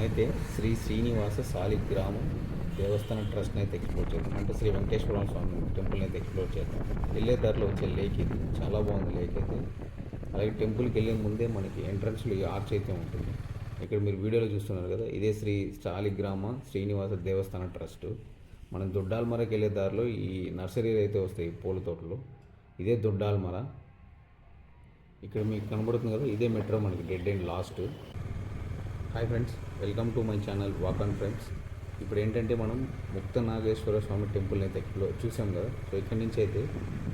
మనమైతే శ్రీ శ్రీనివాస సాలిగ్రామం దేవస్థానం ట్రస్ట్ని అయితే ఎక్స్ప్లోర్ చేద్దాం. అంటే శ్రీ వెంకటేశ్వర స్వామి టెంపుల్ని అయితే ఎక్స్ప్లోర్ చేద్దాం. వెళ్ళే దారిలో వచ్చే లేక్ ఇది, చాలా బాగుంది లేక్ అయితే. అలాగే టెంపుల్కి వెళ్ళే ముందే మనకి ఎంట్రన్స్లో ఈ ఆర్చ్ అయితే ఉంటుంది. ఇక్కడ మీరు వీడియోలో చూస్తున్నారు కదా, ఇదే శ్రీ సాలిగ్రామ శ్రీనివాస దేవస్థాన ట్రస్ట్. మనం దొడ్డాల్మరకి వెళ్ళే దారిలో ఈ నర్సరీలు అయితే వస్తాయి, పూల తోటలు. ఇదే దొడ్డాల్మర. ఇక్కడ మీకు కనబడుతుంది కదా, ఇదే మెట్రో మనకి dead and last. Hi friends, welcome to my channel walk on friends. ఇప్పుడు ఏంటంటే మనం ముక్త నాగేశ్వర స్వామి టెంపుల్ని అయితే చూసాం కదా. సో ఇక్కడ నుంచి అయితే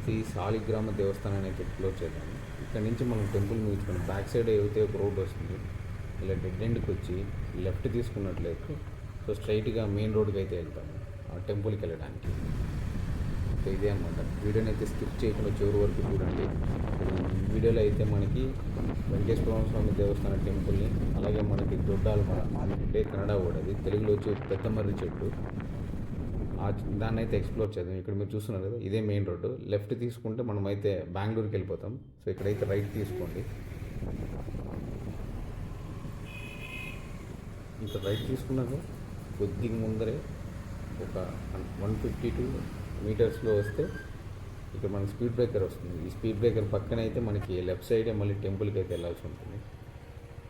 శ్రీ సాలిగ్రామ దేవస్థానాన్ని అయితే ఎక్స్ప్లోర్ చేద్దాము. ఇక్కడ నుంచి మనం టెంపుల్ ముగించుకుని బ్యాక్ సైడ్ అయితే ఒక రోడ్ వస్తుంది. ఇలా డెడ్ ఎండ్కి వచ్చి లెఫ్ట్ తీసుకున్నట్లయితే సో స్ట్రైట్గా మెయిన్ రోడ్కి అయితే వెళ్తాము ఆ టెంపుల్కి వెళ్ళడానికి. సో ఇదే అనమాట. వీడియోని అయితే స్కిప్ చేయకుండా చివరి వరకు చూడండి. వీడియోలో అయితే మనకి వెంకటేశ్వర స్వామి దేవస్థాన టెంపుల్ని, అలాగే మనకి దొడ్డాల్మర అంటే కన్నడ వర్డ్, అది తెలుగులో వచ్చి పెద్దమర్రి చెట్టు, దాన్ని అయితే ఎక్స్ప్లోర్ చేద్దాం. ఇక్కడ మీరు చూస్తున్నారు కదా, ఇదే మెయిన్ రోడ్డు. లెఫ్ట్ తీసుకుంటే మనం అయితే బెంగళూరుకి వెళ్ళిపోతాం. సో ఇక్కడైతే రైట్ తీసుకోండి. ఇక్కడ రైట్ తీసుకున్నాక కొద్దిగా ముందరే ఒక 152 మీటర్స్లో వస్తే ఇక్కడ మనకి స్పీడ్ బ్రేకర్ వస్తుంది. ఈ స్పీడ్ బ్రేకర్ పక్కన అయితే మనకి లెఫ్ట్ సైడే మళ్ళీ టెంపుల్కి అయితే వెళ్ళాల్సి ఉంటుంది.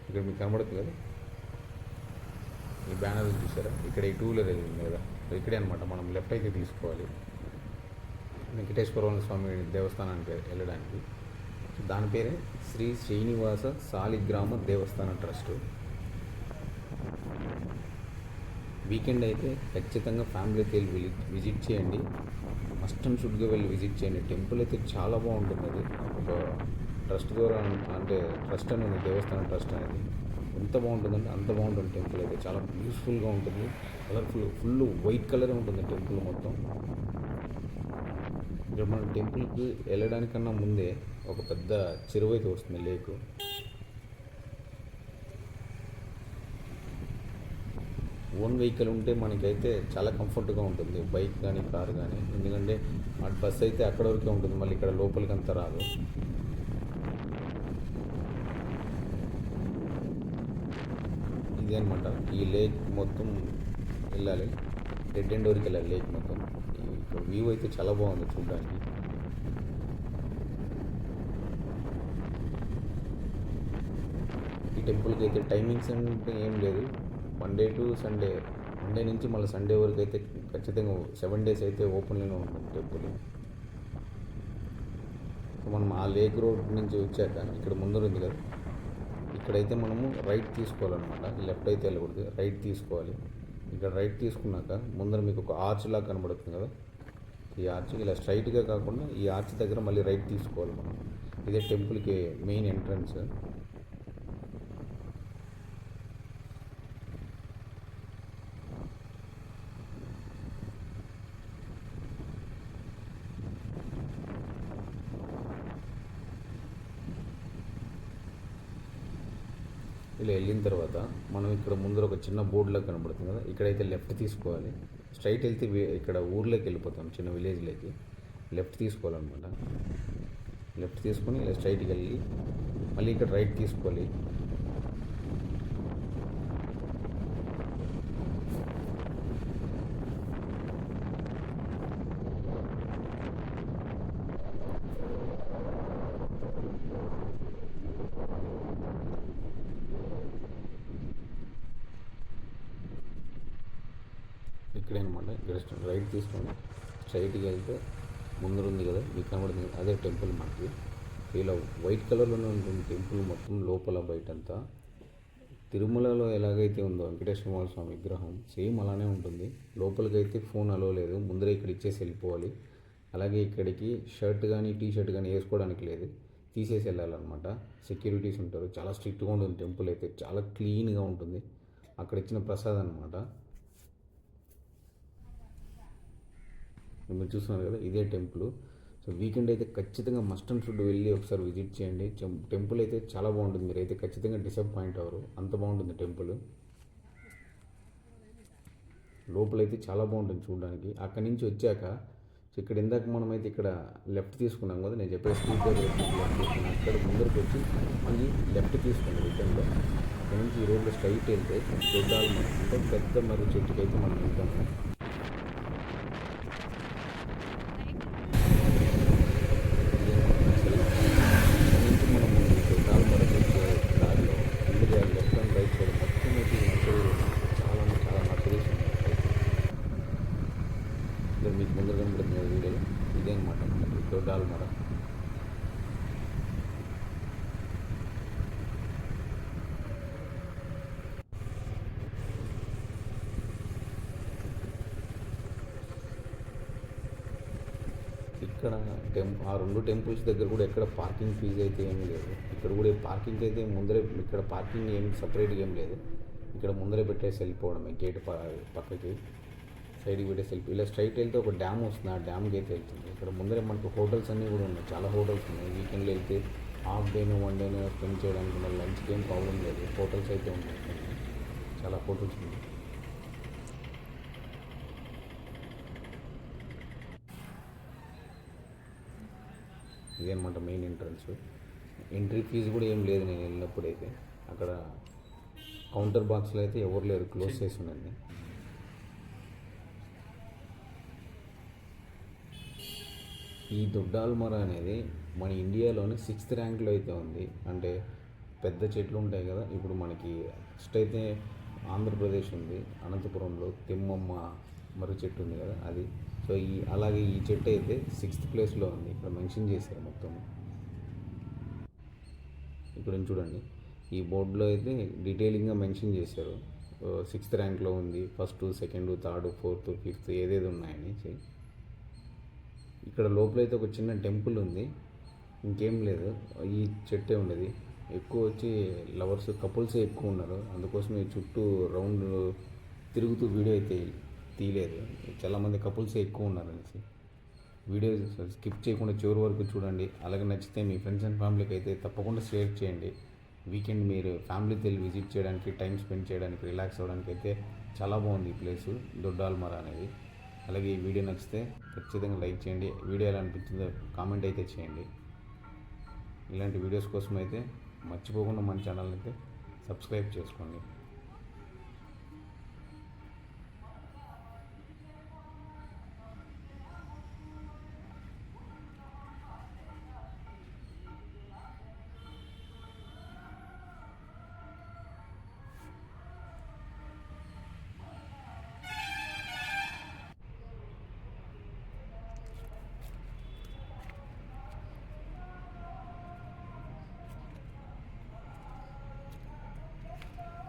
ఇక్కడ మీకు కనబడుతుంది కదా, ఈ బ్యానర్ చూసారా, ఇక్కడ ఈ 2 వీలర్ వెళ్ళింది కదా, ఇక్కడే అనమాట మనం లెఫ్ట్ అయితే తీసుకోవాలి వెంకటేశ్వర స్వామి దేవస్థానానికి వెళ్ళడానికి. దాని పేరే శ్రీ శ్రీనివాస సాలిగ్రామ దేవస్థాన ట్రస్ట్. వీకెండ్ అయితే ఖచ్చితంగా ఫ్యామిలీతో వెళ్ళి విజిట్ చేయండి. మస్ట్ అండ్ షుడ్గా వెళ్ళి విజిట్ చేయండి. టెంపుల్ అయితే చాలా బాగుంటుంది. అది ఒక ట్రస్ట్ ద్వారా, అంటే ట్రస్ట్ అనేది దేవస్థానం ట్రస్ట్ అనేది ఎంత బాగుంటుందంటే అంత బాగుంటుంది. టెంపుల్ అయితే చాలా బ్యూటిఫుల్గా ఉంటుంది, ఫుల్ వైట్ కలరే ఉంటుంది టెంపుల్ మొత్తం. ఇక్కడ మన టెంపుల్కి వెళ్ళడానికన్నా ముందే ఒక పెద్ద చెరువు అయితే వస్తుంది, లేకు. ఓన్ వెహికల్ ఉంటే మనకైతే చాలా కంఫర్ట్గా ఉంటుంది, బైక్ కానీ కారు కానీ. ఎందుకంటే ఆ బస్ అయితే అక్కడ వరకే ఉంటుంది, మళ్ళీ ఇక్కడ లోపలికి అంతా రాదు. ఇదే అనమాట, ఈ లేక్ మొత్తం వెళ్ళాలి, డెడ్ ఎండ్ వరకు వెళ్ళాలి లేక్ మొత్తం. ఇక్కడ వ్యూ అయితే చాలా బాగుంది చూడడానికి. ఈ టెంపుల్కి అయితే టైమింగ్స్ అంటే ఏం లేదు, మండే టు సండే, మండే నుంచి మళ్ళీ సండే వరకు అయితే ఖచ్చితంగా 7 days అయితే ఓపెన్లోనే ఉంటుంది టెంపుల్. మనం ఆ లేక్ రోడ్ నుంచి వచ్చాక ఇక్కడ ముందర ఉంది కదా, ఇక్కడైతే మనము రైట్ తీసుకోవాలన్నమాట. లెఫ్ట్ అయితే వెళ్ళకూడదు, రైట్ తీసుకోవాలి. ఇక్కడ రైట్ తీసుకున్నాక ముందర మీకు ఒక ఆర్చ్ లాగా కనబడుతుంది కదా, ఈ ఆర్చ్ ఇలా స్ట్రైట్గా కాకుండా ఈ ఆర్చ్ దగ్గర మళ్ళీ రైట్ తీసుకోవాలి మనం. ఇదే టెంపుల్కి మెయిన్ ఎంట్రన్స్. ఇలా వెళ్ళిన తర్వాత మనం ఇక్కడ ముందర ఒక చిన్న బోర్డులో కనబడుతుంది కదా, ఇక్కడైతే లెఫ్ట్ తీసుకోవాలి. స్ట్రైట్ వెళ్తే ఇక్కడ ఊర్లోకి వెళ్ళిపోతాం, చిన్న విలేజ్లోకి. లెఫ్ట్ తీసుకోవాలన్నమాట. లెఫ్ట్ తీసుకొని ఇలా స్ట్రైట్కి వెళ్ళి మళ్ళీ ఇక్కడ రైట్ తీసుకోవాలి. ఇక్కడే అనమాట, ఇక్కడ రైట్ తీసుకొని స్ట్రైట్కి వెళ్తే ముందర ఉంది కదా, మీకు కనబడుతుంది అదే టెంపుల్. మనకి ఇలా వైట్ కలర్లోనే ఉంటుంది టెంపుల్ మొత్తం, లోపల బయట అంతా. తిరుమలలో ఎలాగైతే ఉందో వెంకటేశ్వర స్వామి విగ్రహం సేమ్ అలానే ఉంటుంది. లోపలికి అయితే ఫోన్ అలో లేదు, ముందరే ఇక్కడ ఇచ్చేసి వెళ్ళిపోవాలి. అలాగే ఇక్కడికి షర్ట్ కానీ టీ షర్ట్ కానీ వేసుకోవడానికి లేదు, తీసేసి వెళ్ళాలన్నమాట. సెక్యూరిటీస్ ఉంటారు, చాలా స్ట్రిక్ట్గా ఉంటుంది టెంపుల్ అయితే, చాలా క్లీన్గా ఉంటుంది. అక్కడ ఇచ్చిన ప్రసాదం అనమాట. మీరు చూస్తున్నారు కదా, ఇదే టెంపుల్. సో వీకెండ్ అయితే ఖచ్చితంగా మస్ట్ అండ్ షుడ్ వెళ్ళి ఒకసారి విజిట్ చేయండి. టెంపుల్ అయితే చాలా బాగుంటుంది, మీరైతే ఖచ్చితంగా డిసప్పాయింట్ అవ్వరు, అంత బాగుంటుంది టెంపుల్. లోపలైతే చాలా బాగుంటుంది చూడడానికి. అక్కడి నుంచి వచ్చాక సో ఇక్కడ ఇందాక మనమైతే ఇక్కడ లెఫ్ట్ తీసుకున్నాం కదా, నేను చెప్పే స్పీడ్ దగ్గర లెఫ్ట్ తీసుకున్నాం. అక్కడ ముందరికి వచ్చి మళ్ళీ లెఫ్ట్ తీసుకోండి రిటర్న్లో. ఇక్కడ నుంచి ఈ రోడ్లో స్ట్రైట్ వెళ్తే దొడ్డాలు అంటే పెద్ద మర్రి చెట్టుకి అయితే మనం వెళ్తాము. మనం దొడ్డాలు మరొక దారిలో India left and right side మొత్తం అయితే నర్సరీ చాలా నర్సరీస్ ఉన్నాయి. ఇక్కడ మీకు ముందర కనబడుతున్న వీడియో ఇదే అనమాట మనకి దొడ్డాలు మర. ఇక్కడ ఆ 2 టెంపుల్స్ దగ్గర కూడా ఎక్కడ పార్కింగ్ ఫీజు అయితే ఏమీ లేదు. ఇక్కడ కూడా పార్కింగ్ అయితే ముందరే, ఇక్కడ పార్కింగ్ ఏం సపరేట్గా ఏం లేదు. ఇక్కడ ముందరే పెట్టేసి వెళ్ళిపోవడమే, గేట్ పక్కకి సైడ్కి పెట్టేసి వెళ్ళి ఇలా స్ట్రైట్ వెళ్తే ఒక డ్యామ్ వస్తుంది, ఆ డ్యామ్కి అయితే వెళ్తుంది. ఇక్కడ ముందరే మనకు హోటల్స్ అన్నీ కూడా ఉన్నాయి, చాలా హోటల్స్ ఉన్నాయి. వీకెండ్లో వెళ్తే హాఫ్ డేను 1 డేను స్పెండ్ చేయడానికి మళ్ళీ లంచ్కి ఏం ప్రాబ్లం లేదు. హోటల్స్ అయితే ఉంటాయి, చాలా హోటల్స్ ఉన్నాయి. ఇదే అనమాట మెయిన్ ఎంట్రన్స్. ఎంట్రీ ఫీజు కూడా ఏం లేదు నేను వెళ్ళినప్పుడైతే. అక్కడ కౌంటర్ బాక్స్లో అయితే ఎవరు లేరు, క్లోజ్ చేసి ఉండండి. ఈ దొడ్డాల్మర అనేది మన ఇండియాలోనే 6th ర్యాంక్లో అయితే ఉంది. అంటే పెద్ద చెట్లు ఉంటాయి కదా, ఇప్పుడు మనకి ఫస్ట్ అయితే ఆంధ్రప్రదేశ్ ఉంది, అనంతపురంలో తిమ్మమ్మ మర్రి చెట్టు ఉంది కదా అది. సో అలాగే ఈ చెట్టు అయితే 6th ప్లేస్లో ఉంది. ఇక్కడ మెన్షన్ చేశారు మొత్తం. ఇక్కడ చూడండి, ఈ బోర్డులో అయితే డీటెయిలింగ్గా మెన్షన్ చేశారు. 6th ర్యాంక్లో ఉంది, 1st, 2nd, 3rd, 4th, 5th ఏదేది ఉన్నాయని. ఇక్కడ లోపలైతే ఒక చిన్న టెంపుల్ ఉంది, ఇంకేం లేదు. ఈ చెట్టే ఉండేది. ఎక్కువ వచ్చి లవర్స్ కపుల్సే ఎక్కువ ఉన్నారు, అందుకోసం ఈ చుట్టూ రౌండ్ తిరుగుతూ వీడియో అయితే తీయలేదు. చాలామంది కపుల్సే ఎక్కువ ఉన్నారు అనేసి. వీడియో స్కిప్ చేయకుండా చివరి వరకు చూడండి. అలాగే నచ్చితే మీ ఫ్రెండ్స్ అండ్ ఫ్యామిలీకి అయితే తప్పకుండా షేర్ చేయండి. వీకెండ్ మీరు ఫ్యామిలీతో వెళ్ళి విజిట్ చేయడానికి, టైం స్పెండ్ చేయడానికి, రిలాక్స్ అవ్వడానికి అయితే చాలా బాగుంది ఈ ప్లేసు దొడ్డాల్మర అనేది. అలాగే ఈ వీడియో నచ్చితే ఖచ్చితంగా లైక్ చేయండి. వీడియో ఎలా అనిపించిందో కామెంట్ అయితే చేయండి. ఇలాంటి వీడియోస్ కోసం అయితే మర్చిపోకుండా మన ఛానల్ని అయితే సబ్స్క్రైబ్ చేసుకోండి.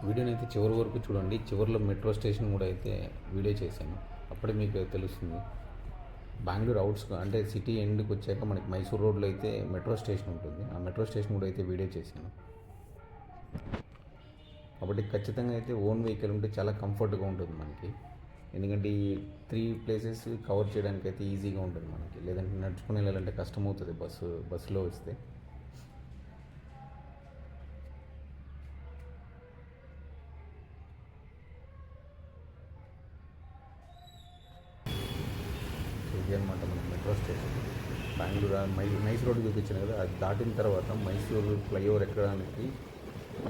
వీడియోని అయితే చివరి వరకు చూడండి. చివరిలో మెట్రో స్టేషన్ కూడా అయితే వీడియో చేశాను, అప్పుడే మీకు తెలుస్తుంది. బెంగళూరు అవుట్స్ అంటే సిటీ ఎండ్కి వచ్చాక మనకి మైసూర్ రోడ్లో అయితే మెట్రో స్టేషన్ ఉంటుంది, ఆ మెట్రో స్టేషన్ కూడా అయితే వీడియో చేశాను. కాబట్టి ఖచ్చితంగా అయితే ఓన్ వెహికల్ ఉంటే చాలా కంఫర్ట్గా ఉంటుంది మనకి. ఎందుకంటే ఈ 3 ప్లేసెస్ కవర్ చేయడానికి అయితే ఈజీగా ఉంటుంది మనకి. లేదంటే నడుచుకుని వెళ్ళాలంటే కష్టమవుతుంది బస్సులో వస్తే. ఇది అనమాట మన metro station. Bengaluru nice road చూపించాను కదా, అది దాటిన తర్వాత మైసూరు ఫ్లైఓవర్ ఎక్కడానికి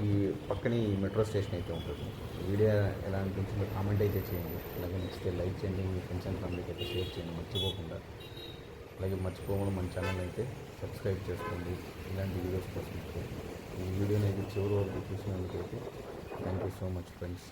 ఈ పక్కనే ఈ మెట్రో స్టేషన్ అయితే ఉంటుంది. వీడియో ఎలా అనిపించిందో కామెంట్ అయితే చేయండి. అలాగే నచ్చితే లైక్ చేయండి, మీ ఫ్రెండ్స్ అండ్ ఫ్యామిలీకి అయితే షేర్ చేయండి మర్చిపోకుండా. అలాగే మర్చిపోకుండా మన ఛానల్ అయితే సబ్స్క్రైబ్ చేసుకోండి ఇలాంటి వీడియోస్ కోసం. ఈ వీడియోని అయితే చివరి వరకు చూసినందుకైతే thank you so much friends.